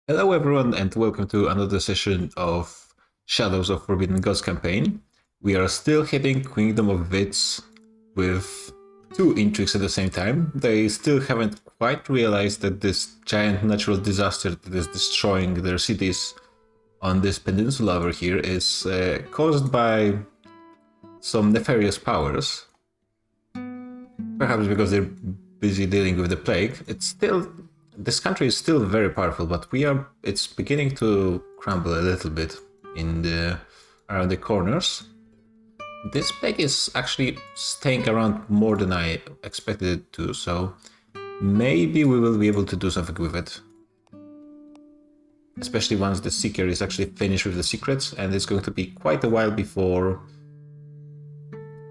Hello everyone and welcome to another session of Shadows of Forbidden Gods campaign. We are still hitting Kingdom of Vids with two intrigues at the same time. They still haven't quite realized that this giant natural disaster that is destroying their cities on this peninsula over here is caused by some nefarious powers. Perhaps because they're busy dealing with the plague. This country is still very powerful, but it's beginning to crumble a little bit around the corners. This plague is actually staying around more than I expected it to, so maybe we will be able to do something with it. Especially once the Seeker is actually finished with the secrets, and it's going to be quite a while before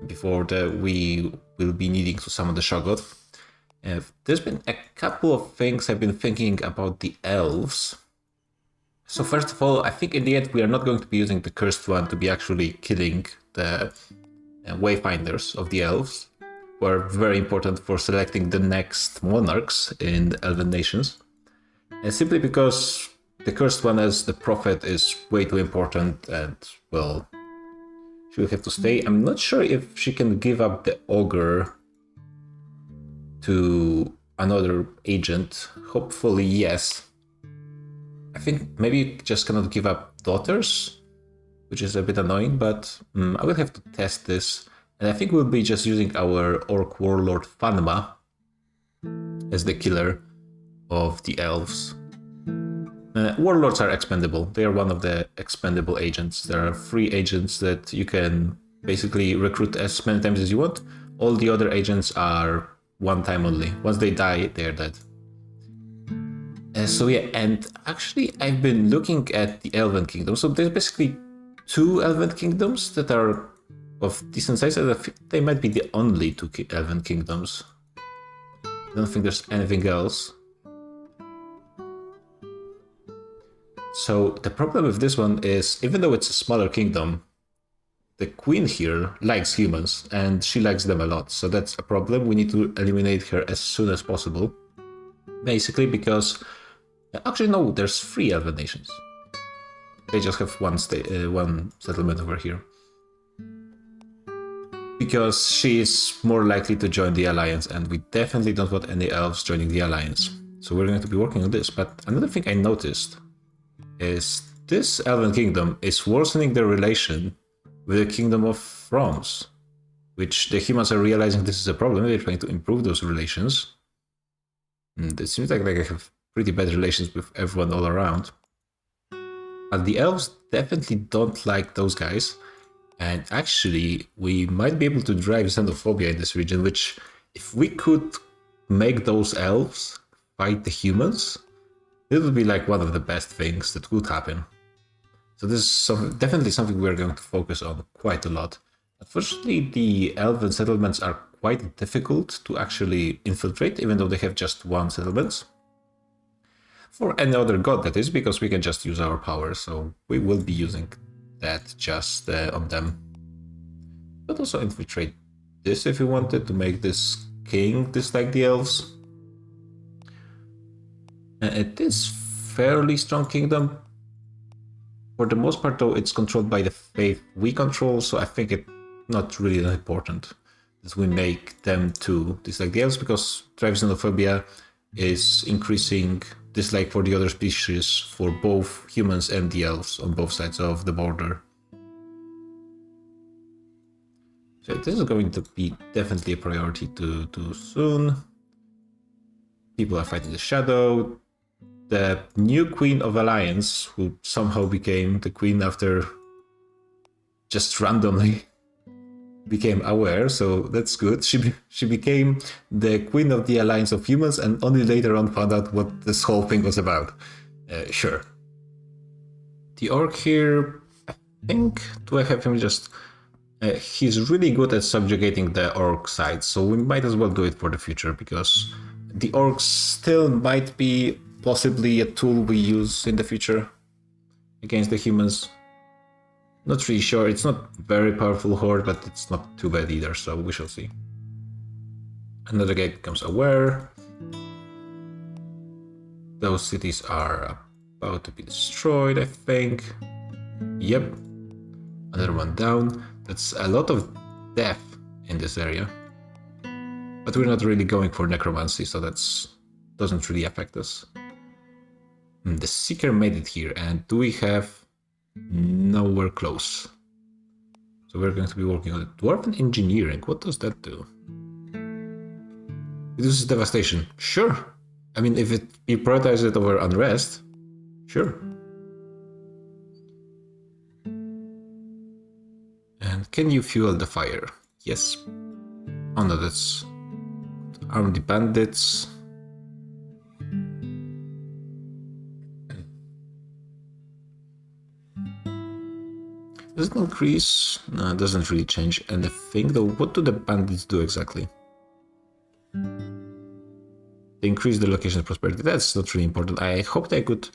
we will be needing to summon the Shoggoth. There's been a couple of things I've been thinking about the Elves. So first of all, I think in the end we are not going to be using the Cursed One to be actually killing the Wayfinders of the Elves, who are very important for selecting the next monarchs in the Elven nations. And simply because the Cursed One as the Prophet is way too important and, well, she will have to stay. I'm not sure if she can give up the Ogre to another agent. Hopefully yes. I think maybe just cannot give up daughters, which is a bit annoying, but I will have to test this. And I think we'll be just using our Orc Warlord Fanma as the killer of the Elves. Warlords are expendable. They are one of the expendable agents. There are 3 agents that you can basically recruit as many times as you want. All the other agents are one time only. Once they die, they're dead. So yeah, and actually I've been looking at the Elven Kingdom. So there's basically 2 Elven Kingdoms that are of decent size. I think they might be the only 2 Elven Kingdoms. I don't think there's anything else. So the problem with this one is, even though it's a smaller kingdom, the queen here likes humans, and she likes them a lot, so that's a problem. We need to eliminate her as soon as possible. Basically because... Actually, no, there's 3 Elven nations. They just have one settlement over here. Because she is more likely to join the Alliance, and we definitely don't want any elves joining the Alliance. So we're going to be working on this. But another thing I noticed is this Elven Kingdom is worsening their relation with the Kingdom of Realms, which the humans are realizing this is a problem. They're trying to improve those relations. And it seems like they have pretty bad relations with everyone all around. But the Elves definitely don't like those guys. And actually, we might be able to drive xenophobia in this region, which, if we could make those Elves fight the humans, it would be like one of the best things that could happen. So this is definitely something we're going to focus on quite a lot. Unfortunately, the Elven settlements are quite difficult to actually infiltrate, even though they have just 1 settlement. For any other god, that is, because we can just use our power, so we will be using that just on them. But also infiltrate this if you wanted to make this king dislike the elves. And it is fairly strong kingdom. For the most part, though, it's controlled by the faith we control, so I think it's not really that important that we make them to dislike the elves, because drive xenophobia is increasing dislike for the other species for both humans and the elves on both sides of the border. So this is going to be definitely a priority to do soon. People are fighting the Shadow. The new Queen of Alliance, who somehow became the queen after just randomly became aware, so that's good. She became the Queen of the Alliance of Humans, and only later on found out what this whole thing was about. Sure. The Orc here, I think, do I have him just... he's really good at subjugating the Orc side, so we might as well do it for the future, because the Orcs still might be possibly a tool we use in the future against the humans. Not really sure. It's not very powerful horde, but it's not too bad either, so we shall see. Another guy becomes aware. Those cities are About to be destroyed, I think. Yep. Another one down. That's a lot of death in this area. But we're not really going for necromancy, so that doesn't really affect us. The Seeker made it here, and do we have... Nowhere close. So we're going to be working on it. Dwarven Engineering, what does that do? It uses devastation. Sure. I mean, if you prioritize it over unrest, sure. And can you fuel the fire? Yes. Oh no, that's... Arm the bandits. Does it increase? No, it doesn't really change anything though. What do the bandits do exactly? They increase the location of prosperity. That's not really important. I hoped I could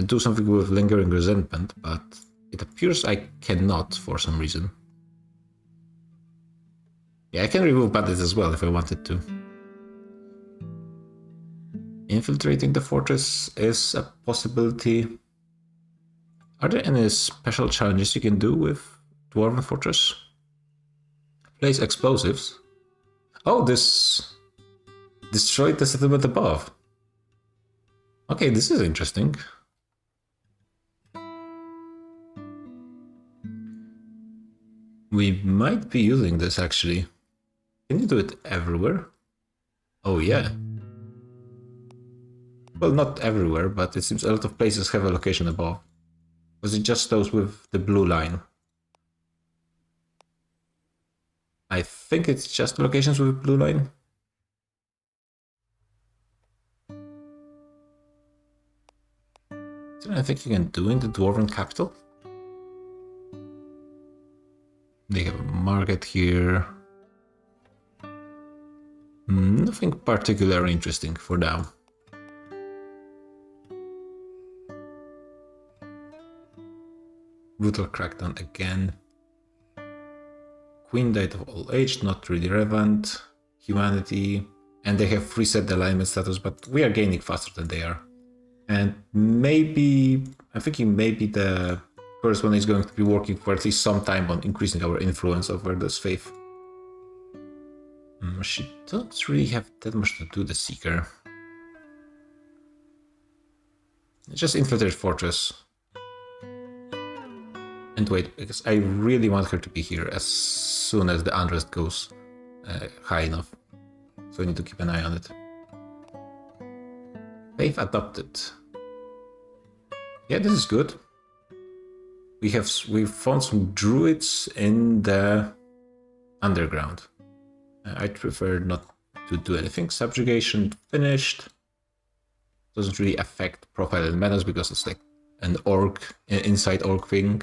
do something with lingering resentment, but it appears I cannot for some reason. Yeah, I can remove bandits as well if I wanted to. Infiltrating the fortress is a possibility. Are there any special challenges you can do with Dwarven Fortress? Place explosives. Oh, this destroyed the settlement above. Okay, this is interesting. We might be using this actually. Can you do it everywhere? Oh yeah. Well, not everywhere, but it seems a lot of places have a location above. Was it just those with the blue line? I think it's just locations with blue line. Is there anything you can do in the Dwarven capital? They have a market here. Nothing particularly interesting for now. Brutal crackdown again. Queen died of old age, not really relevant. Humanity. And they have reset alignment status, but we are gaining faster than they are. And maybe, I'm thinking maybe the first one is going to be working for at least some time on increasing our influence over this faith. She doesn't really have that much to do, the Seeker. Just infiltrate fortress. And wait, because I really want her to be here as soon as the unrest goes high enough. So I need to keep an eye on it. Faith adopted. Yeah, this is good. We found some druids in the underground. I'd prefer not to do anything. Subjugation finished. Doesn't really affect profile and manners because it's like an orc, inside orc thing.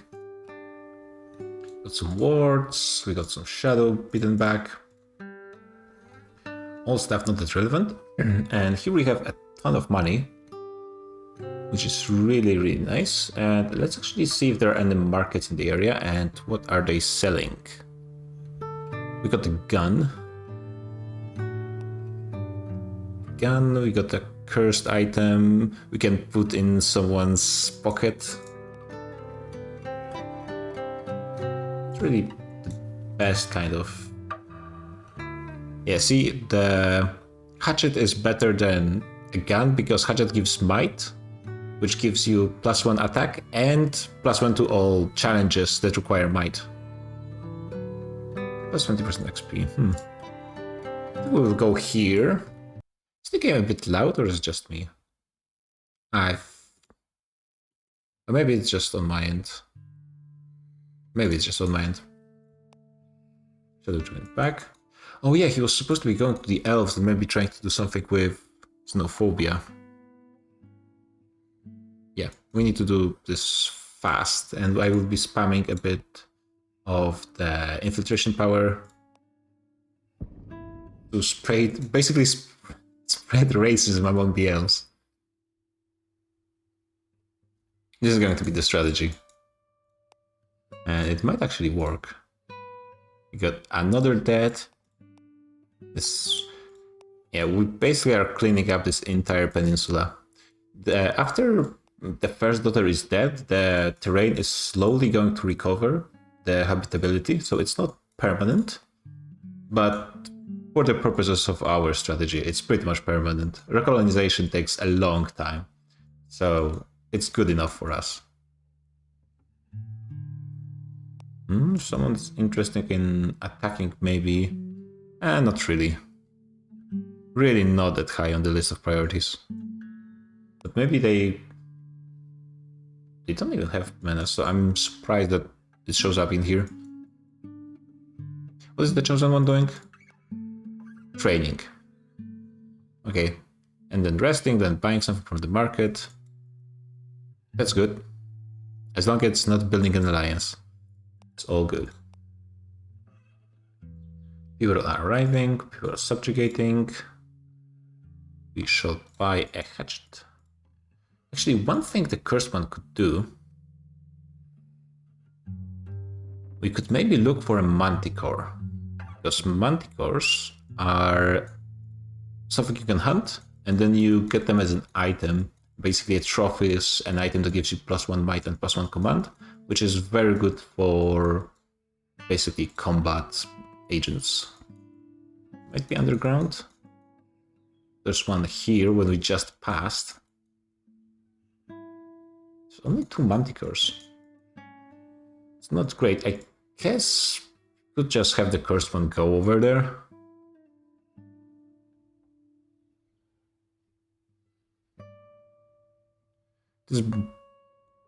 Got some wards, we got some shadow beaten back. All stuff not that relevant. And here we have a ton of money, which is really, really nice. And let's actually see if there are any markets in the area and what are they selling. We got the gun. We got a cursed item we can put in someone's pocket. It's really the best kind of... Yeah, see, the hatchet is better than a gun because hatchet gives might, which gives you +1 attack and +1 to all challenges that require might. Plus 20% XP. I think we will go here. Is the game a bit loud or is it just me? Or maybe it's just on my end. Maybe it's just on my end. Shadow went back. Oh yeah, he was supposed to be going to the Elves and maybe trying to do something with xenophobia. Yeah, we need to do this fast, and I will be spamming a bit of the infiltration power to spread racism among the elves. This is going to be the strategy. And it might actually work. We got another dead. Yeah, we basically are cleaning up this entire peninsula. After the first daughter is dead, the terrain is slowly going to recover the habitability, so it's not permanent. But for the purposes of our strategy, it's pretty much permanent. Recolonization takes a long time, so it's good enough for us. Someone's interested in attacking, maybe. Not really. Really not that high on the list of priorities. But maybe they don't even have mana, so I'm surprised that it shows up in here. What is the chosen one doing? Training. Okay. And then resting, then buying something from the market. That's good. As long as it's not building an alliance. It's all good. People are arriving, people are subjugating. We shall buy a hatchet. Actually, one thing the cursed one could do, we could maybe look for a manticore, because manticores are something you can hunt, and then you get them as an item. Basically, a trophy is an item that gives you +1 might and +1 command, which is very good for basically combat agents. Might be underground. There's one here when we just passed. There's only 2 manticores. It's not great. I guess we could just have the cursed one go over there. There's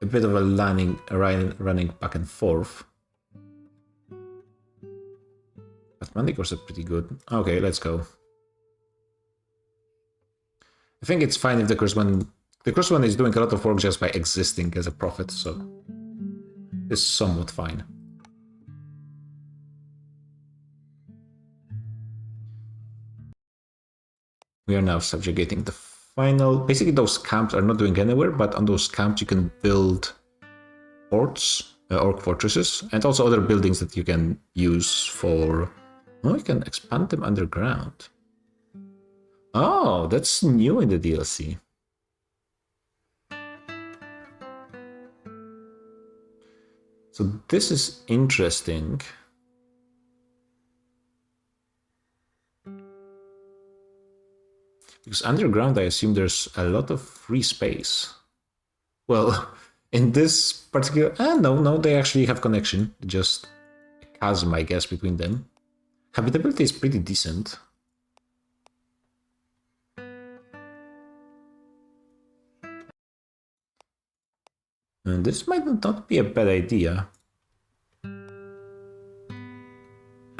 a bit of a running back and forth. But manticores are pretty good. Okay, let's go. I think it's fine if the cursed one is doing a lot of work just by existing as a prophet, so it's somewhat fine. We are now subjugating the final. Basically, those camps are not doing anywhere, but on those camps you can build forts, orc fortresses, and also other buildings that you can use for. Oh, you can expand them underground. Oh, that's new in the DLC. So this is interesting. Because underground, I assume there's a lot of free space. Well, in this particular... no, they actually have connection. Just a chasm, I guess, between them. Habitability is pretty decent. And this might not be a bad idea.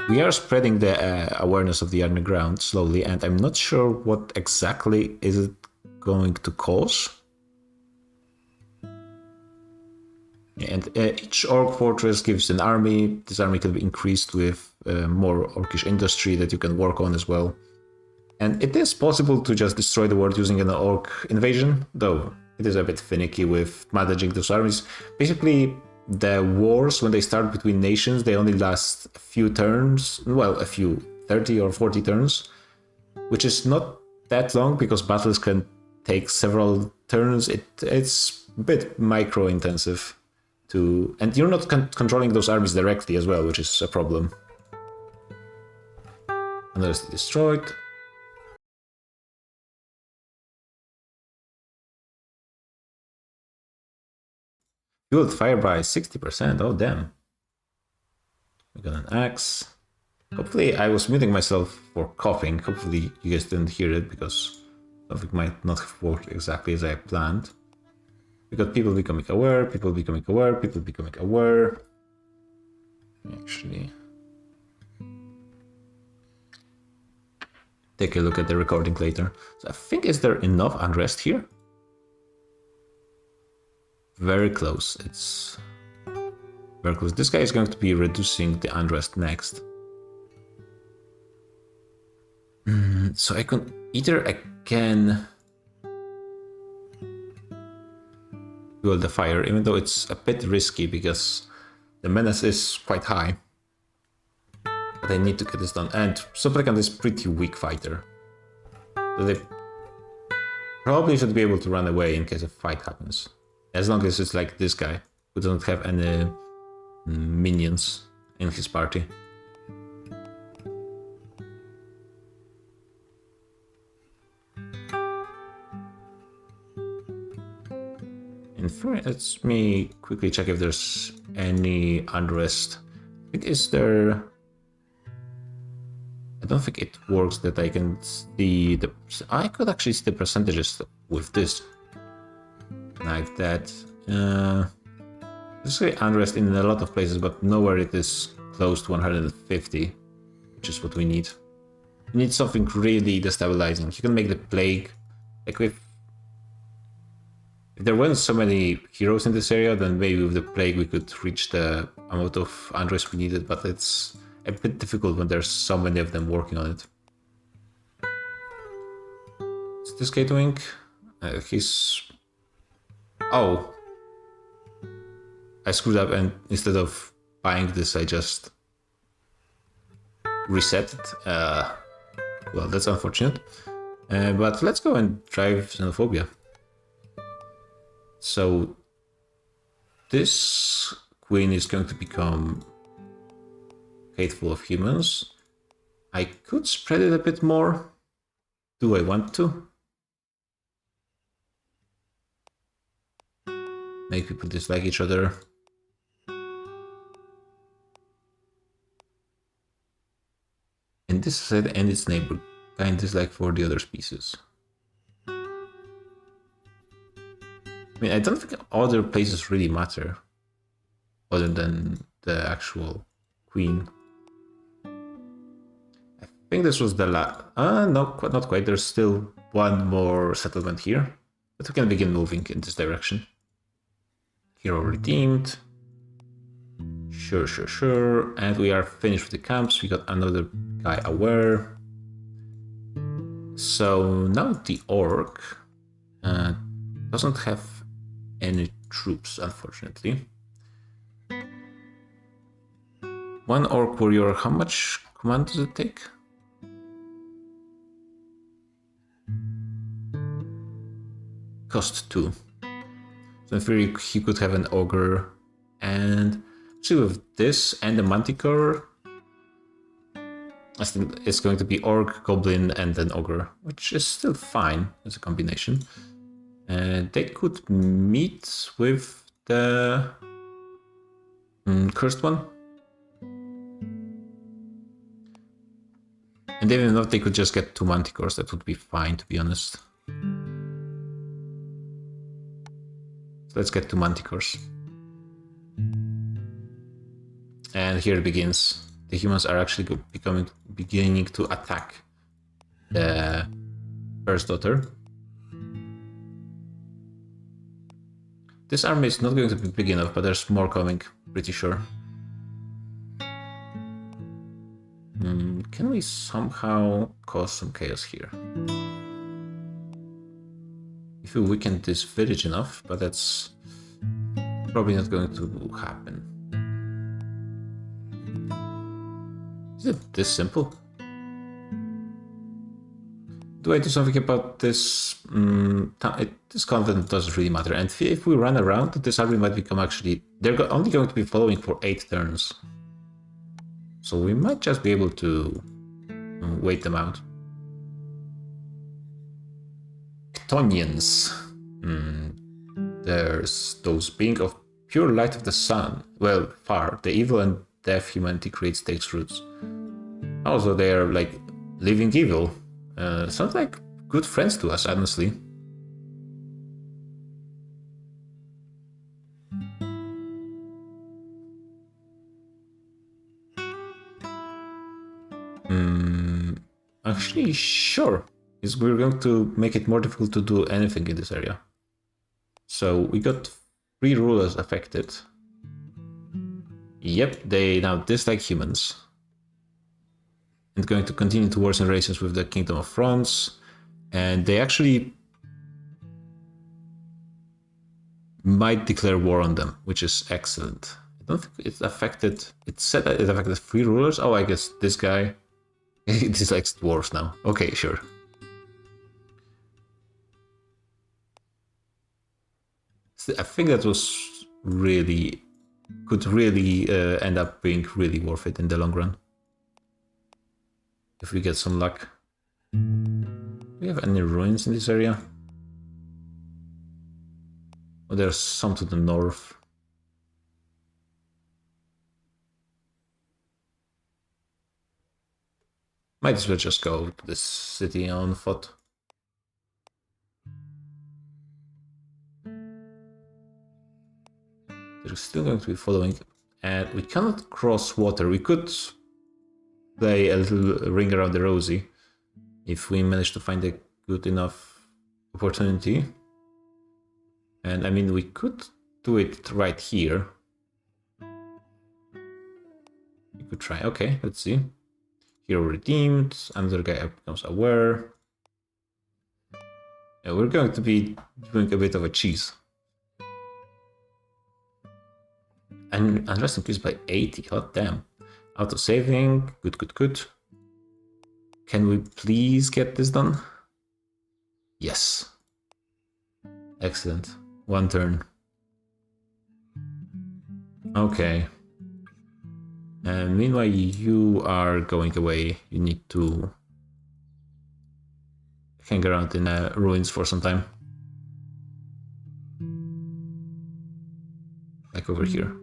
We are spreading the awareness of the underground slowly, and I'm not sure what exactly is it going to cause. And each orc fortress gives an army. This army can be increased with more orcish industry that you can work on as well. And it is possible to just destroy the world using an orc invasion, though it is a bit finicky with managing those armies. Basically, the wars, when they start between nations, they only last a few turns, well, a few 30 or 40 turns, which is not that long because battles can take several turns. It's a bit micro-intensive to... And you're not controlling those armies directly as well, which is a problem. Unless destroyed. Fueled fire by 60%, oh damn. We got an axe. Hopefully, I was muting myself for coughing. Hopefully you guys didn't hear it because something might not have worked exactly as I planned. We got people becoming aware, people becoming aware, people becoming aware. Actually, take a look at the recording later. So I think, is there enough unrest here? Very close. It's very close. This guy is going to be reducing the unrest next. So I can either again fuel the fire, even though it's a bit risky because the menace is quite high. But I need to get this done. And Supplicant is pretty weak fighter. So they probably should be able to run away in case a fight happens. As long as it's like this guy, who doesn't have any minions in his party. Let me quickly check if there's any unrest. Is there... I don't think it works that I can see the... I could actually see the percentages with this. Like that. There's unrest in a lot of places, but nowhere it is close to 150, which is what we need. We need something really destabilizing. You can make the plague, like if there weren't so many heroes in this area, then maybe with the plague we could reach the amount of unrest we needed, but it's a bit difficult when there's so many of them working on it. What's this guy doing? He's... Oh! I screwed up, and instead of buying this, I just reset it. Well, that's unfortunate. But let's go and drive xenophobia. So this queen is going to become hateful of humans. I could spread it a bit more. Do I want to? Make people dislike each other. And this said, and its neighbor kind dislike for the other species. I mean, I don't think other places really matter, other than the actual queen. I think this was the last... no, not quite. There's still one more settlement here, but we can begin moving in this direction. Hero redeemed. Sure. And we are finished with the camps. We got another guy aware. So now the orc doesn't have any troops, unfortunately. One orc warrior, how much command does it take? Cost 2. So in theory he could have an ogre, and actually with this and the manticore, I think it's going to be orc, goblin, and then ogre, which is still fine as a combination. They could meet with the cursed one. And even if they could just get 2 manticores, that would be fine, to be honest. So let's get 2 manticores. And here it begins. The humans are actually beginning to attack the first daughter. This army is not going to be big enough, but there's more coming, pretty sure. Can we somehow cause some chaos here? If we weaken this village enough, but that's probably not going to happen. Is it this simple? Do I do something about this? This convent doesn't really matter. And if we run around, this army might become actually... They're only going to be following for 8 turns. So we might just be able to wait them out. Chtonians. There's those being of pure light of the sun. Well, far. The evil and deaf humanity creates takes roots. Also, they are like living evil. Sounds like good friends to us, honestly. Actually, sure. We're going to make it more difficult to do anything in this area. So we got 3 rulers affected. Yep, they now dislike humans. And going to continue to worsen relations with the Kingdom of France. And they actually might declare war on them, which is excellent. I don't think it affected... It said that it affected 3 rulers. Oh, I guess this guy... He dislikes dwarves now. Okay, sure. I think that was really... could really end up being really worth it in the long run. If we get some luck. Do we have any ruins in this area? Oh, there's some to the north. Might as well just go to this city on foot. They're still going to be following, and we cannot cross water. We could play a little ring around the rosy if we manage to find a good enough opportunity. And I mean, we could do it right here. We could try. Okay, let's see. Hero redeemed. Another guy becomes aware. Yeah, we're going to be doing a bit of a cheese. And unrest increased by 80. Hot damn. Auto saving. Good, good, good. Can we please get this done? Yes. Excellent. One turn. Okay. And meanwhile, you are going away. You need to hang around in ruins for some time. Like over here.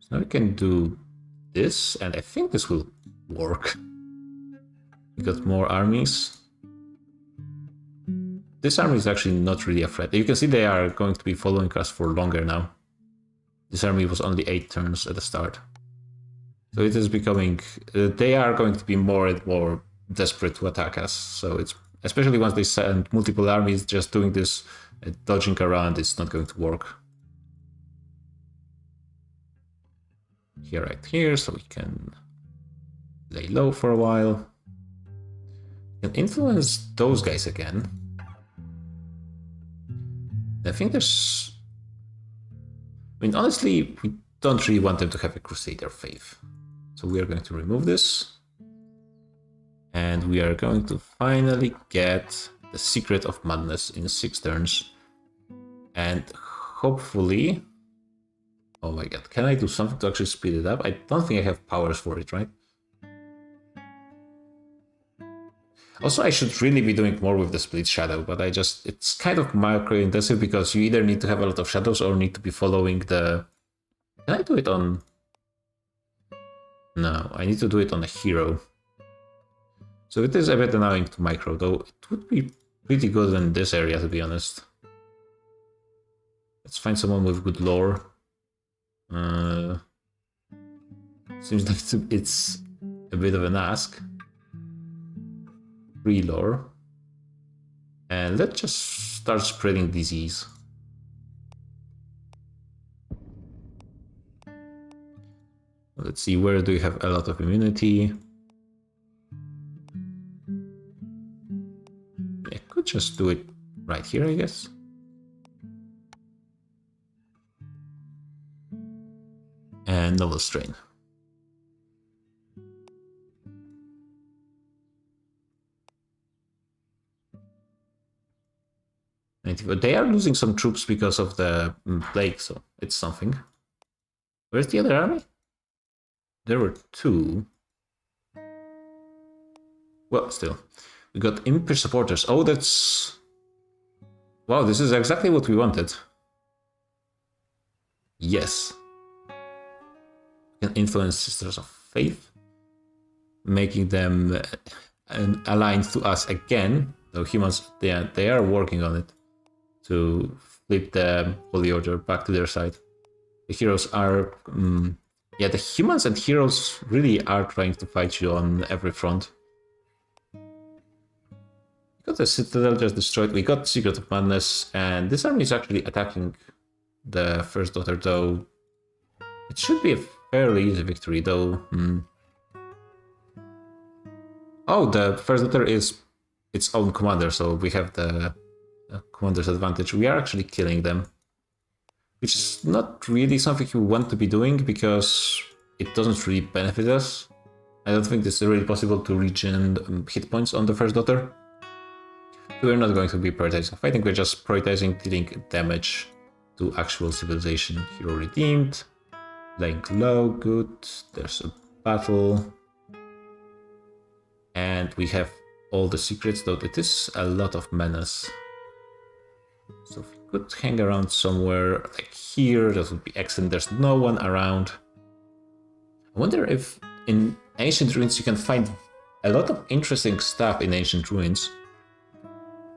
So now we can do this, and I think this will work. We got more armies. This army is actually not really a threat. You can see they are going to be following us for longer now. This army was only 8 turns at the start. So it is becoming... they are going to be more and more desperate to attack us. So it's... especially once they send multiple armies, just doing this, dodging around, it's not going to work. Here, right here, so we can lay low for a while. We can influence those guys again. I think there's... I mean, honestly, we don't really want them to have a Crusader faith. So we are going to remove this. And we are going to finally get the Secret of Madness in 6 turns. And hopefully... oh my god, can I do something to actually speed it up? I don't think I have powers for it, right? Also, I should really be doing more with the split shadow, but I just... it's kind of macro-intensive because you either need to have a lot of shadows or need to be following the... can I do it on... no, I need to do it on a hero. So it is a bit annoying to micro, though it would be pretty good in this area, to be honest. Let's find someone with good lore. Seems like it's a bit of an ask. Free lore. And let's just start spreading disease. Let's see, where do you have a lot of immunity? I could just do it right here, I guess. And novel strain. They are losing some troops because of the plague, so it's something. Where's the other army? There were 2. Well, still. We got Impish supporters. Oh, that's... wow, this is exactly what we wanted. Yes. We can influence Sisters of Faith, making them aligned to us again. Though humans, they are working on it to flip the Holy Order back to their side. The heroes are... yeah, the humans and heroes really are trying to fight you on every front. We got the Citadel just destroyed, we got Secret of Madness, and this army is actually attacking the First Daughter, though it should be a fairly easy victory, though. Oh, the First Daughter is its own commander, so we have the commander's advantage. We are actually killing them, which is not really something you want to be doing because it doesn't really benefit us. I don't think it's really possible to regen hit points on the First Daughter. We're not going to be prioritizing fighting, we're just prioritizing dealing damage to actual civilization. Hero redeemed. Laying low, good. There's a battle. And we have all the secrets, though it is a lot of menace. So if we could hang around somewhere like here, that would be excellent. There's no one around. I wonder if in ancient ruins you can find a lot of interesting stuff in ancient ruins.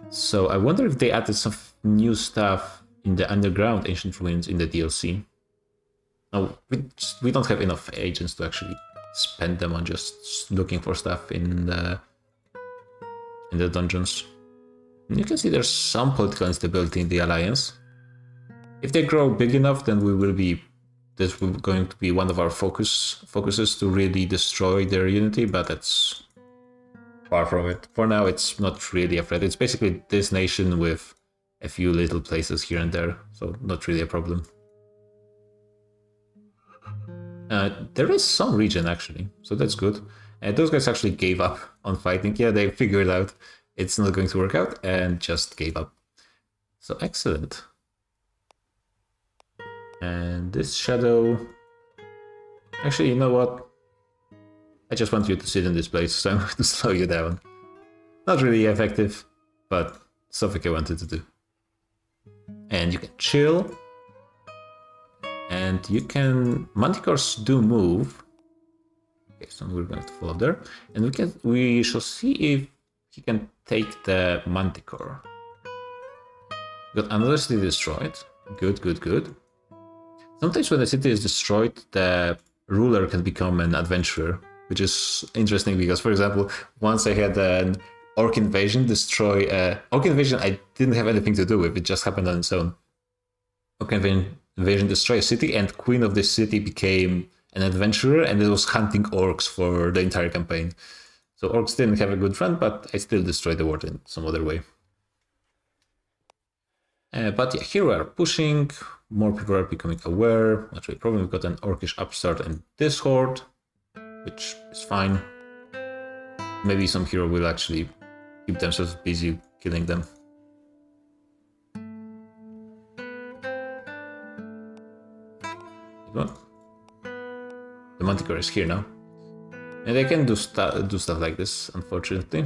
So I wonder if they added some new stuff in the underground ancient ruins in the DLC. No, we don't have enough agents to actually spend them on just looking for stuff in the dungeons. And you can see there's some political instability in the Alliance. If they grow big enough, then this will going to be one of our focuses to really destroy their unity, but that's far from it. For now, it's not really a threat. It's basically this nation with a few little places here and there, so not really a problem. There is some region actually, so that's good. Those guys actually gave up on fighting. Yeah, they figured out it's not going to work out and just gave up. So excellent. And this shadow... Actually, you know what? I just want you to sit in this place, so I'm going to slow you down. Not really effective, but something I wanted to do. And you can chill. And you can... Manticores do move. Okay, so we're going to follow there. And we shall see if he can take the Manticore. Got another city destroyed. Good, good, good. Sometimes when a city is destroyed, the ruler can become an adventurer, which is interesting because, for example, once I had an orc invasion destroy... orc invasion I didn't have anything to do with, it just happened on its own. Orc invasion destroyed a city, and queen of this city became an adventurer, and it was hunting orcs for the entire campaign. So orcs didn't have a good run, but I still destroyed the world in some other way. But yeah, here we are pushing, more people are becoming aware. Not really a problem, we've got an orcish upstart in this horde, which is fine. Maybe some hero will actually keep themselves busy killing them. The Manticore is here now. And they can do stuff like this, unfortunately.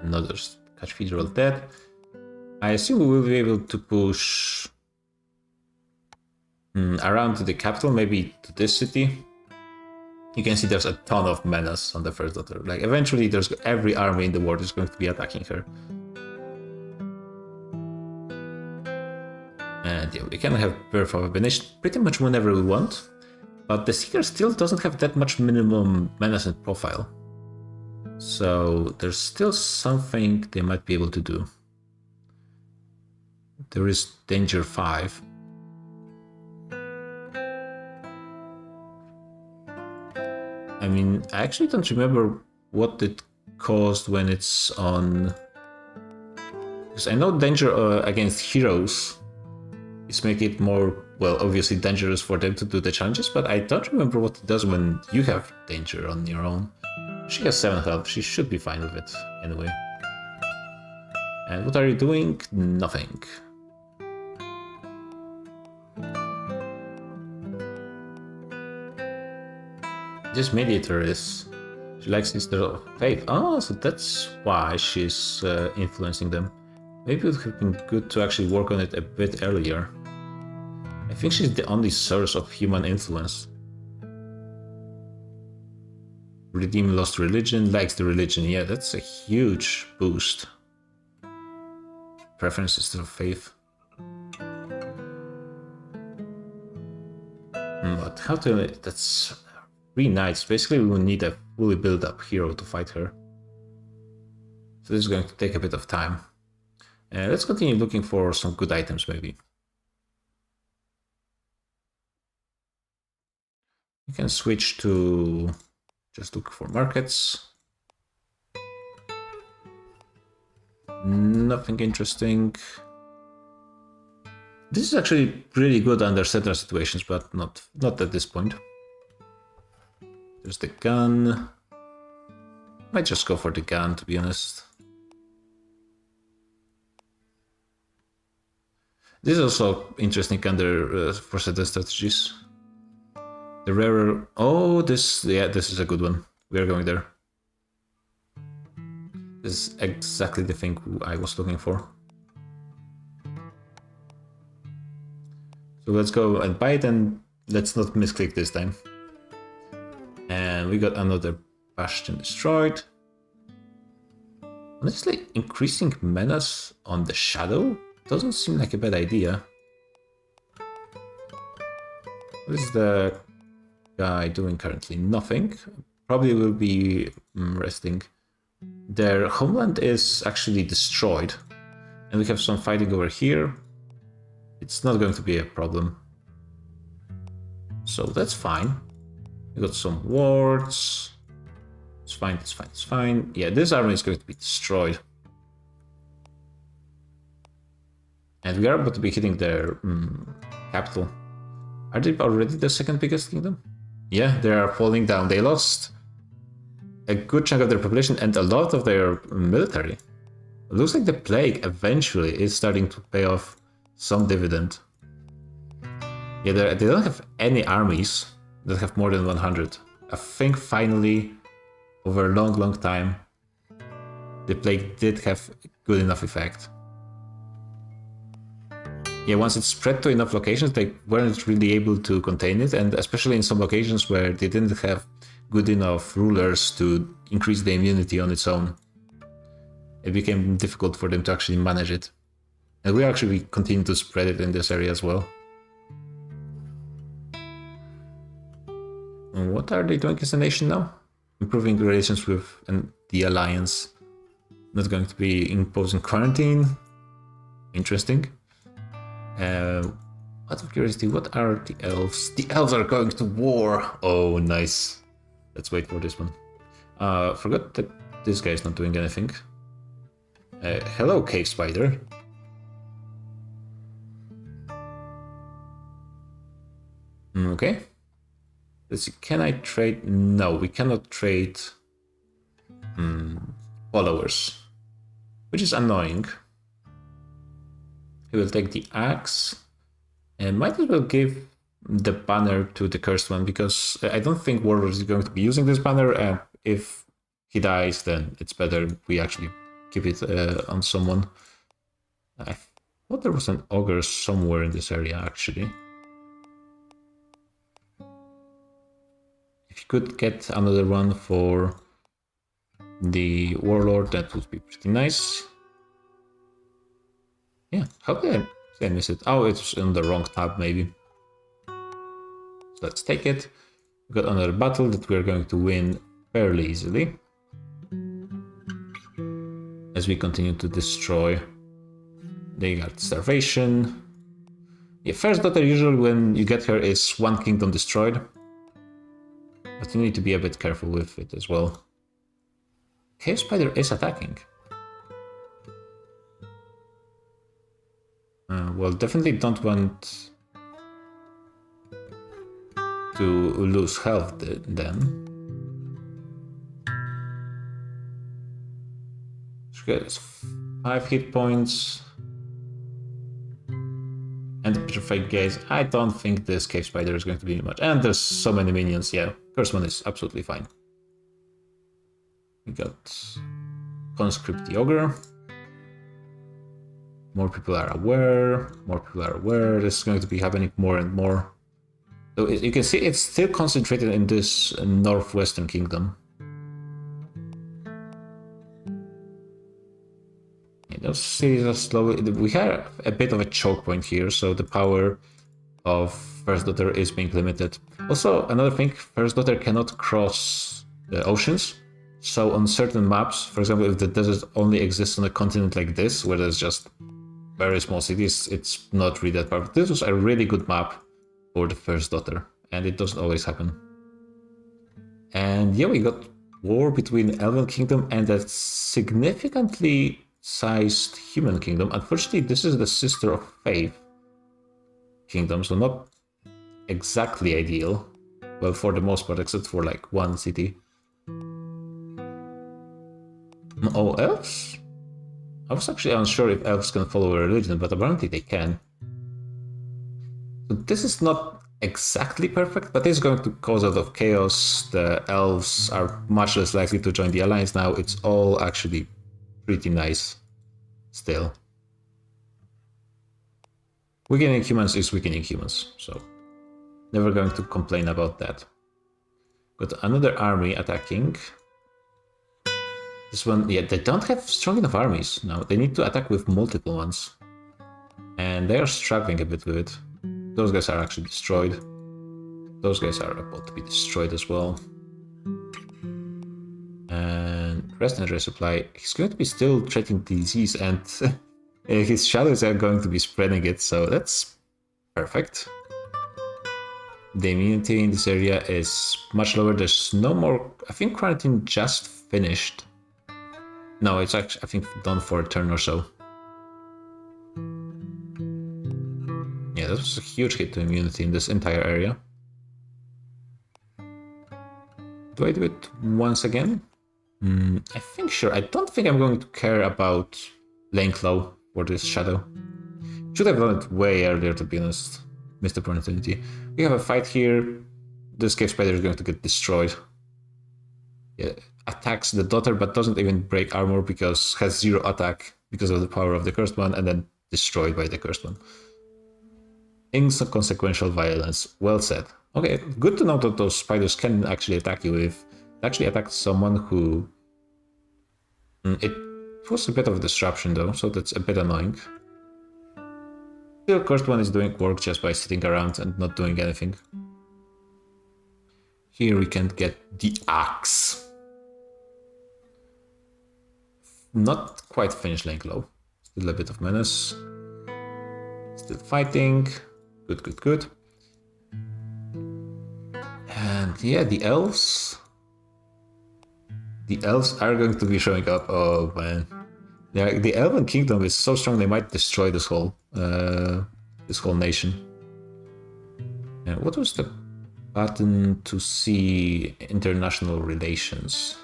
Another Cathedral dead. I assume we will be able to push around to the capital, maybe to this city. You can see there's a ton of menace on the first daughter. Like eventually there's every army in the world is going to be attacking her. And yeah, we can have Birth of Abomination pretty much whenever we want. But the Seeker still doesn't have that much minimum menace and profile. So there's still something they might be able to do. There is Danger 5. I mean, I actually don't remember what it caused when it's on... Because I know Danger against heroes is make it more, well, obviously dangerous for them to do the challenges, but I don't remember what it does when you have danger on your own. She has 7 health, she should be fine with it anyway. And what are you doing? Nothing. This mediator is... She likes this of faith. Oh, so that's why she's influencing them. Maybe it would have been good to actually work on it a bit earlier. I think she's the only source of human influence. Redeem lost religion, likes the religion. Yeah, that's a huge boost. Preferences of faith. But how to... That's 3 knights. Basically, we will need a fully built up hero to fight her. So this is going to take a bit of time. Let's continue looking for some good items, maybe. You can switch to just look for markets. Nothing interesting. This is actually really good under certain situations, but not at this point. There's the gun. Might just go for the gun, to be honest. This is also interesting under for certain strategies. The rarer... Oh, this is a good one. We are going there. This is exactly the thing I was looking for. So let's go and buy it, and let's not misclick this time. And we got another bastion destroyed. Honestly, increasing menace on the shadow doesn't seem like a bad idea. What is the guy doing currently? Nothing. Probably will be resting. Their homeland is actually destroyed. And we have some fighting over here. It's not going to be a problem. So that's fine. We got some wards. It's fine, it's fine, it's fine. Yeah, this army is going to be destroyed. And we are about to be hitting their capital. Are they already the second biggest kingdom? Yeah, they are falling down. They lost a good chunk of their population and a lot of their military. It looks like the plague eventually is starting to pay off some dividend. Yeah, they don't have any armies that have more than 100. I think finally, over a long time, the plague did have good enough effect. Yeah, once it spread to enough locations, they weren't really able to contain it, and especially in some locations where they didn't have good enough rulers to increase the immunity on its own, it became difficult for them to actually manage it. And we actually continue to spread it in this area as well. And what are they doing as a nation now? Improving relations with the alliance. Not going to be imposing quarantine. Interesting. Out of curiosity, what are the elves? The elves are going to war! Oh, nice. Let's wait for this one. Forgot that this guy is not doing anything. Hello, cave spider. Okay. Let's see, can I trade? No, we cannot trade followers, which is annoying. He will take the axe and might as well give the banner to the cursed one, because I don't think Warlord is going to be using this banner. If he dies, then it's better we actually keep it on someone. I thought there was an ogre somewhere in this area, actually. If you could get another one for the Warlord, that would be pretty nice. Yeah, how did I miss it? Oh, it's on the wrong tab, maybe. So let's take it. We got another battle that we're going to win fairly easily, as we continue to destroy. They got starvation. Yeah, first daughter usually when you get her is one kingdom destroyed, but you need to be a bit careful with it as well. Cave spider is attacking. Well, definitely don't want to lose health then. She gets 5 hit points. And the petrified gaze. I don't think this cave spider is going to be much. And there's so many minions, yeah. First one is absolutely fine. We got conscript the ogre. More people are aware. More people are aware. This is going to be happening more and more. So you can see it's still concentrated in this northwestern kingdom. Those cities are slowly... We have a bit of a choke point here, so the power of First Daughter is being limited. Also, another thing, First Daughter cannot cross the oceans. So on certain maps, for example, if the desert only exists on a continent like this, where there's just very small cities, it's not really that powerful. This was a really good map for the First Daughter, and it doesn't always happen. And yeah, we got war between Elven Kingdom and a significantly sized human kingdom. Unfortunately, this is the sister of Faith kingdom, so not exactly ideal. Well, for the most part, except for like one city. Oh, elves? I was actually unsure if elves can follow a religion, but apparently they can. this is not exactly perfect, but it's going to cause a lot of chaos. The elves are much less likely to join the alliance now. It's all actually pretty nice still. Weakening humans is weakening humans, so never going to complain about that. Got another army attacking. This one, yeah, they don't have strong enough armies now. They need to attack with multiple ones. And they are struggling a bit with it. Those guys are actually destroyed. Those guys are about to be destroyed as well. And rest and resupply. He's going to be still treating disease, and his shadows are going to be spreading it, so that's perfect. The immunity in this area is much lower. There's no more. I think quarantine just finished. No, it's actually, I think, done for a turn or so. Yeah, that was a huge hit to immunity in this entire area. Do I do it once again? I think sure. I don't think I'm going to care about laying low for this shadow. Should have done it way earlier, to be honest. Missed opportunity. We have a fight here. This cave spider is going to get destroyed. Yeah, attacks the daughter, but doesn't even break armor because has 0 attack because of the power of the cursed one, and then destroyed by the cursed one. Inconsequential violence. Well said. Okay, good to know that those spiders can actually attack you if it actually attacked someone who... It was a bit of a disruption though, so that's a bit annoying. Still, cursed one is doing work just by sitting around and not doing anything. Here we can get the axe. Not quite finished laying low. Still a bit of menace. Still fighting. Good, good, good. And yeah, the elves. The elves are going to be showing up. Oh man. Yeah, the Elven Kingdom is so strong they might destroy this whole nation. And what was the button to see international relations?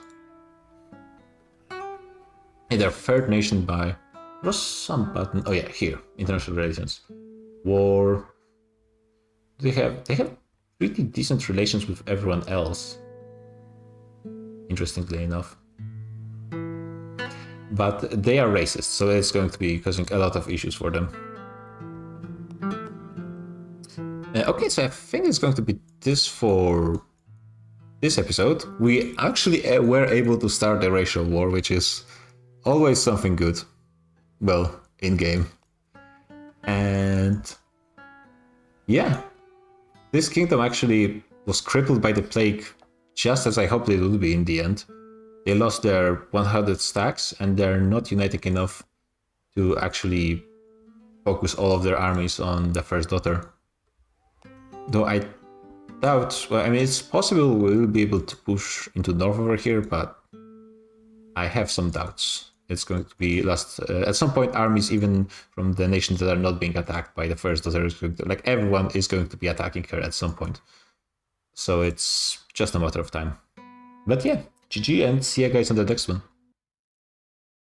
Hey, they're third nation by... There was some button... Oh yeah, here. International relations. War. They have pretty decent relations with everyone else. Interestingly enough. But they are racist, so it's going to be causing a lot of issues for them. Okay, so I think it's going to be this for this episode. We actually were able to start a racial war, which is always something good. Well, in-game. And yeah, this kingdom actually was crippled by the plague, just as I hoped it would be in the end. They lost their 100 stacks, and they're not uniting enough to actually focus all of their armies on the first daughter. Though I doubt... Well, I mean, it's possible we'll be able to push into north over here, but I have some doubts. It's going to be lost. At some point, armies, even from the nations that are not being attacked by the first daughter, is going to, like, everyone is going to be attacking her at some point. So it's just a matter of time. But yeah, GG, and see you guys on the next one.